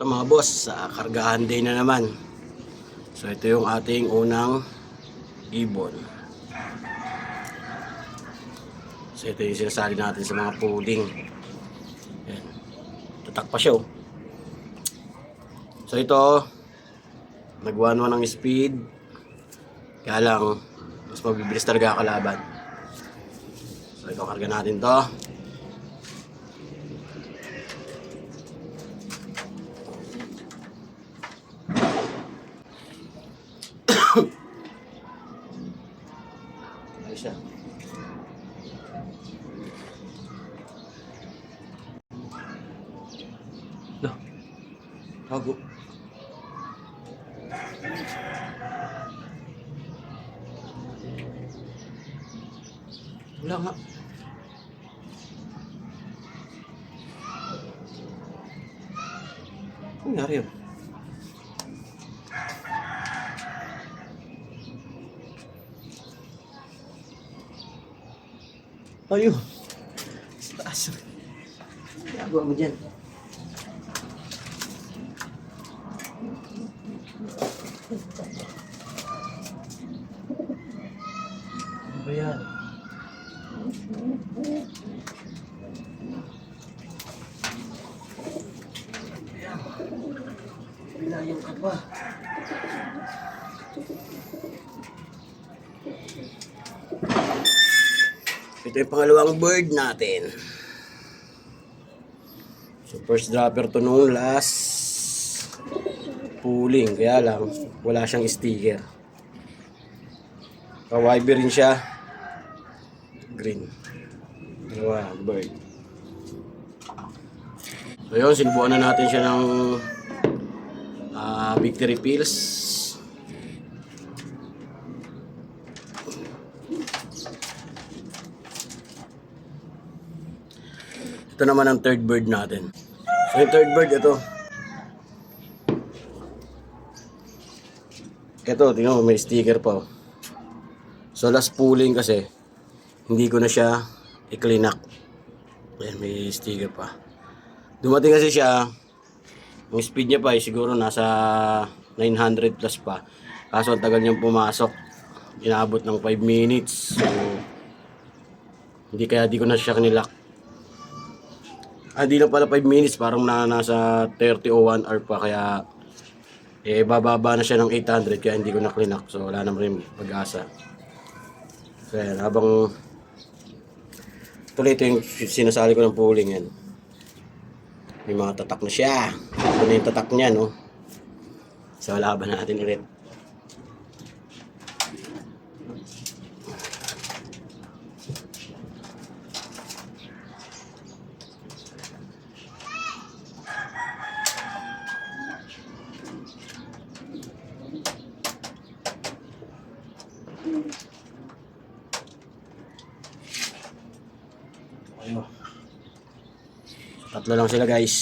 Ito mga boss, kargahan day na naman. So ito yung ating unang ibon. So ito yung sinasali natin sa mga pudding. Ayan. Tatak pa siya oh. So ito, nag 1-1 ang speed. Kaya lang, mas mabibilis talaga kalaban. So ito, karga natin to. Ayos siya. Nah, hago. Wala nga. Ano nangyari yun? Ayun. Sa taas. Ginagawa mo dyan. Ano ba yan? Bilayan ka pa. Ito yung pangalawang bird natin. So first dropper to nung last pooling. Kaya lang, wala siyang sticker. Kawaii rin siya. Green. Dalawa, bird. So yun, sinubukan na natin siya ng victory pills. Ito naman ang third bird natin. So yung third bird, ito. Ito, tingnan mo, may sticker pa. So last pooling kasi, hindi ko na siya i-cleanak. Ayan, may sticker pa. Dumating kasi siya, yung speed niya pa ay siguro nasa 900 plus pa. Kaso ang tagal niyang pumasok. Inabot ng 5 minutes. So, di ko na siya kinilak. Di lang pala 5 minutes, parang nasa 30 o 1 hour pa, kaya bababa na siya ng 800, kaya hindi ko na klinak. So wala naman rin pag-asa. So yan, habang tuloy ito yung sinasali ko ng pooling yan. May mga tatak na siya. Ito na yung tatak niya, no? So laban natin ulit. Ayun. Tatlo lang sila guys.